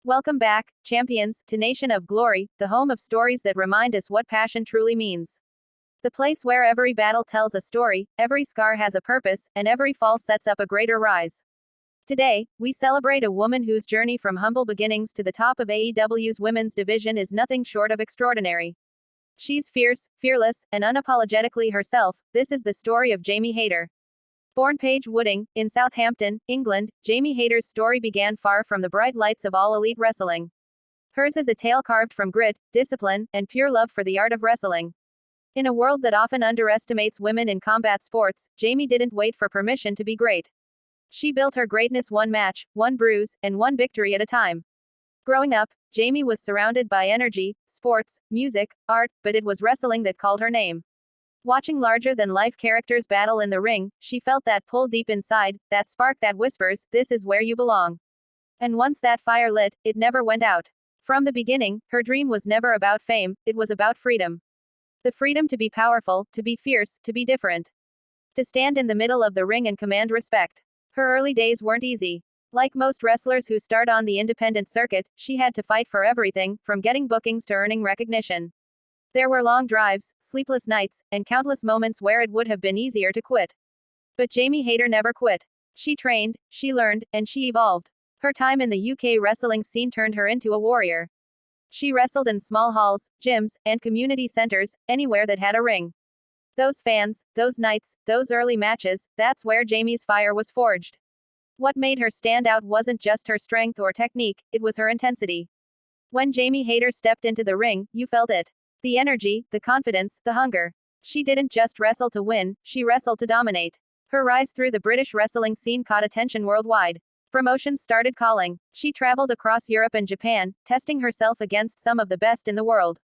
Welcome back, champions, to Nation of Glory, the home of stories that remind us what passion truly means. The place where every battle tells a story, every scar has a purpose, and every fall sets up a greater rise. Today, we celebrate a woman whose journey from humble beginnings to the top of AEW's women's division is nothing short of extraordinary. She's fierce, fearless, and unapologetically herself. This is the story of Jamie Hayter. Born Paige Wooding, in Southampton, England, Jamie Hayter's story began far from the bright lights of all elite wrestling. Hers is a tale carved from grit, discipline, and pure love for the art of wrestling. In a world that often underestimates women in combat sports, Jamie didn't wait for permission to be great. She built her greatness one match, one bruise, and one victory at a time. Growing up, Jamie was surrounded by energy, sports, music, art, but it was wrestling that called her name. Watching larger-than-life characters battle in the ring, she felt that pull deep inside, that spark that whispers, "This is where you belong." And once that fire lit, it never went out. From the beginning, her dream was never about fame, it was about freedom. The freedom to be powerful, to be fierce, to be different. To stand in the middle of the ring and command respect. Her early days weren't easy. Like most wrestlers who start on the independent circuit, she had to fight for everything, from getting bookings to earning recognition. There were long drives, sleepless nights, and countless moments where it would have been easier to quit. But Jamie Hayter never quit. She trained, she learned, and she evolved. Her time in the UK wrestling scene turned her into a warrior. She wrestled in small halls, gyms, and community centers, anywhere that had a ring. Those fans, those nights, those early matches, that's where Jamie's fire was forged. What made her stand out wasn't just her strength or technique, it was her intensity. When Jamie Hayter stepped into the ring, you felt it. The energy, the confidence, the hunger. She didn't just wrestle to win, she wrestled to dominate. Her rise through the British wrestling scene caught attention worldwide. Promotions started calling. She traveled across Europe and Japan, testing herself against some of the best in the world.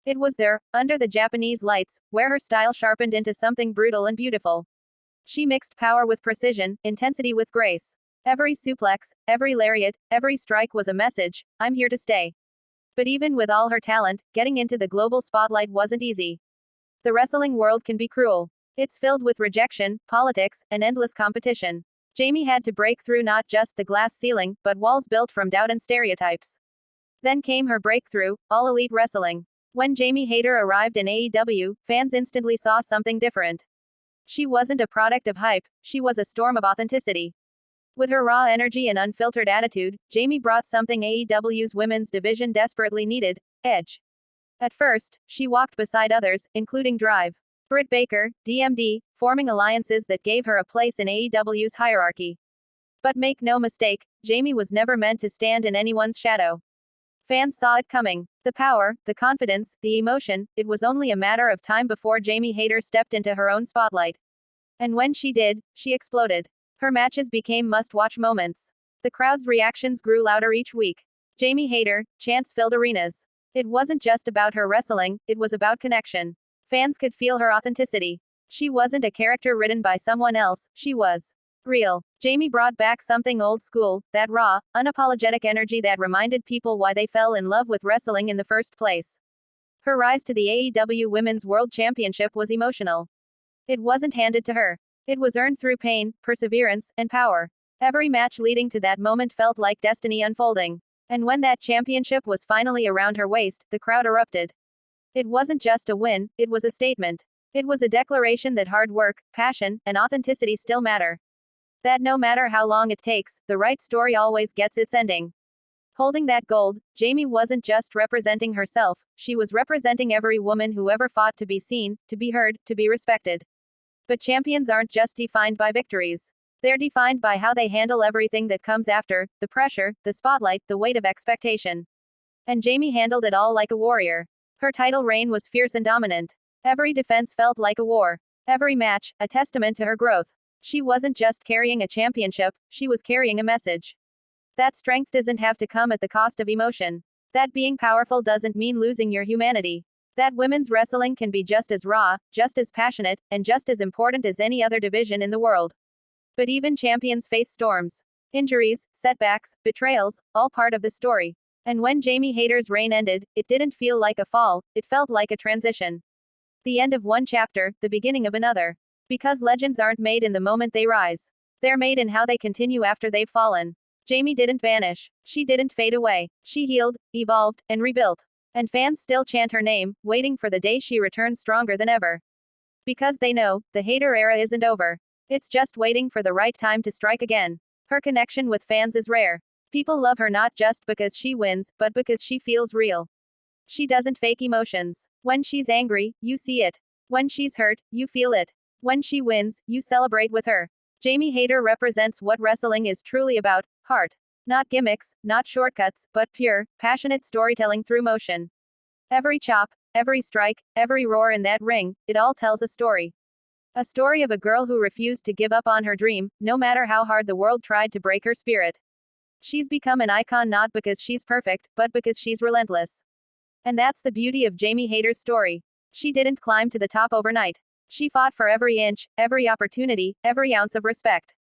It was there, under the Japanese lights, where her style sharpened into something brutal and beautiful. She mixed power with precision, intensity with grace. Every suplex, every lariat, every strike was a message, "I'm here to stay." But even with all her talent, getting into the global spotlight wasn't easy. The wrestling world can be cruel. It's filled with rejection, politics, and endless competition. Jamie had to break through not just the glass ceiling, but walls built from doubt and stereotypes. Then came her breakthrough, All Elite Wrestling. When Jamie Hayter arrived in AEW, fans instantly saw something different. She wasn't a product of hype, she was a storm of authenticity. With her raw energy and unfiltered attitude, Jamie brought something AEW's women's division desperately needed: edge. At first, she walked beside others, including Drive, Britt Baker, D.M.D, forming alliances that gave her a place in AEW's hierarchy. But make no mistake, Jamie was never meant to stand in anyone's shadow. Fans saw it coming. The power, the confidence, the emotion, it was only a matter of time before Jamie Hayter stepped into her own spotlight. And when she did, she exploded. Her matches became must-watch moments. The crowd's reactions grew louder each week. Jamie Hayter, chants filled arenas. It wasn't just about her wrestling, it was about connection. Fans could feel her authenticity. She wasn't a character written by someone else, she was real. Jamie brought back something old school, that raw, unapologetic energy that reminded people why they fell in love with wrestling in the first place. Her rise to the AEW Women's World Championship was emotional. It wasn't handed to her. It was earned through pain, perseverance, and power. Every match leading to that moment felt like destiny unfolding. And when that championship was finally around her waist, the crowd erupted. It wasn't just a win, it was a statement. It was a declaration that hard work, passion, and authenticity still matter. That no matter how long it takes, the right story always gets its ending. Holding that gold, Jamie wasn't just representing herself, she was representing every woman who ever fought to be seen, to be heard, to be respected. But champions aren't just defined by victories. They're defined by how they handle everything that comes after: the pressure, the spotlight, the weight of expectation. And Jamie handled it all like a warrior. Her title reign was fierce and dominant. Every defense felt like a war. Every match, a testament to her growth. She wasn't just carrying a championship, she was carrying a message. That strength doesn't have to come at the cost of emotion. That being powerful doesn't mean losing your humanity. That women's wrestling can be just as raw, just as passionate, and just as important as any other division in the world. But even champions face storms. Injuries, setbacks, betrayals, all part of the story. And when Jamie Hayter's reign ended, it didn't feel like a fall, it felt like a transition. The end of one chapter, the beginning of another. Because legends aren't made in the moment they rise. They're made in how they continue after they've fallen. Jamie didn't vanish. She didn't fade away. She healed, evolved, and rebuilt. And fans still chant her name, waiting for the day she returns stronger than ever. Because they know, the Hayter era isn't over. It's just waiting for the right time to strike again. Her connection with fans is rare. People love her not just because she wins, but because she feels real. She doesn't fake emotions. When she's angry, you see it. When she's hurt, you feel it. When she wins, you celebrate with her. Jamie Hayter represents what wrestling is truly about: heart. Not gimmicks, not shortcuts, but pure, passionate storytelling through motion. Every chop, every strike, every roar in that ring, it all tells a story. A story of a girl who refused to give up on her dream, no matter how hard the world tried to break her spirit. She's become an icon not because she's perfect, but because she's relentless. And that's the beauty of Jamie Hayter's story. She didn't climb to the top overnight. She fought for every inch, every opportunity, every ounce of respect.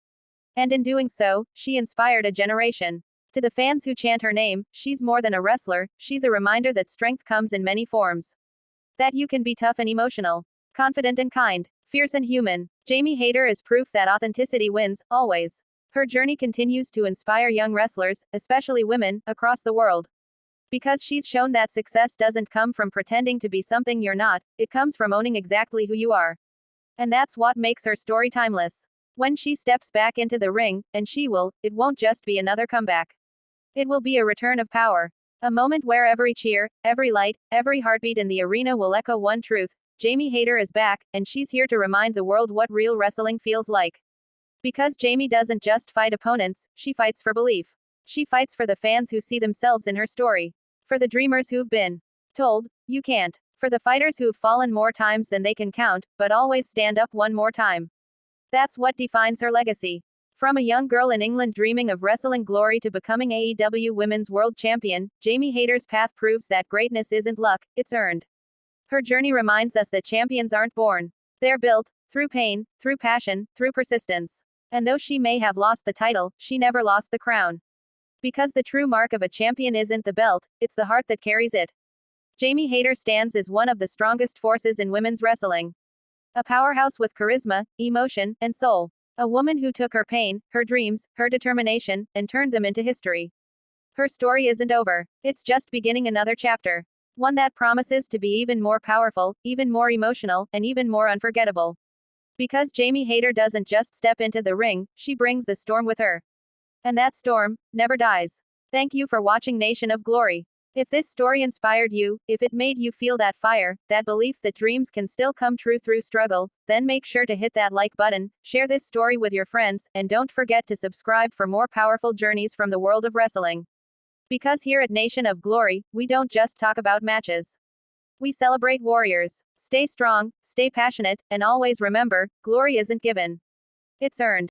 And in doing so, she inspired a generation. To the fans who chant her name, she's more than a wrestler, she's a reminder that strength comes in many forms. That you can be tough and emotional, confident and kind, fierce and human. Jamie Hayter is proof that authenticity wins, always. Her journey continues to inspire young wrestlers, especially women, across the world. Because she's shown that success doesn't come from pretending to be something you're not, it comes from owning exactly who you are. And that's what makes her story timeless. When she steps back into the ring, and she will, it won't just be another comeback. It will be a return of power. A moment where every cheer, every light, every heartbeat in the arena will echo one truth: Jamie Hayter is back, and she's here to remind the world what real wrestling feels like. Because Jamie doesn't just fight opponents, she fights for belief. She fights for the fans who see themselves in her story. For the dreamers who've been told, you can't. For the fighters who've fallen more times than they can count, but always stand up one more time. That's what defines her legacy. From a young girl in England dreaming of wrestling glory to becoming AEW Women's World Champion, Jamie Hayter's path proves that greatness isn't luck, it's earned. Her journey reminds us that champions aren't born. They're built, through pain, through passion, through persistence. And though she may have lost the title, she never lost the crown. Because the true mark of a champion isn't the belt, it's the heart that carries it. Jamie Hayter stands as one of the strongest forces in women's wrestling. A powerhouse with charisma, emotion, and soul. A woman who took her pain, her dreams, her determination, and turned them into history. Her story isn't over. It's just beginning another chapter. One that promises to be even more powerful, even more emotional, and even more unforgettable. Because Jamie Hayter doesn't just step into the ring, she brings the storm with her. And that storm never dies. Thank you for watching Nation of Glory. If this story inspired you, if it made you feel that fire, that belief that dreams can still come true through struggle, then make sure to hit that like button, share this story with your friends, and don't forget to subscribe for more powerful journeys from the world of wrestling. Because here at Nation of Glory, we don't just talk about matches. We celebrate warriors. Stay strong, stay passionate, and always remember, glory isn't given. It's earned.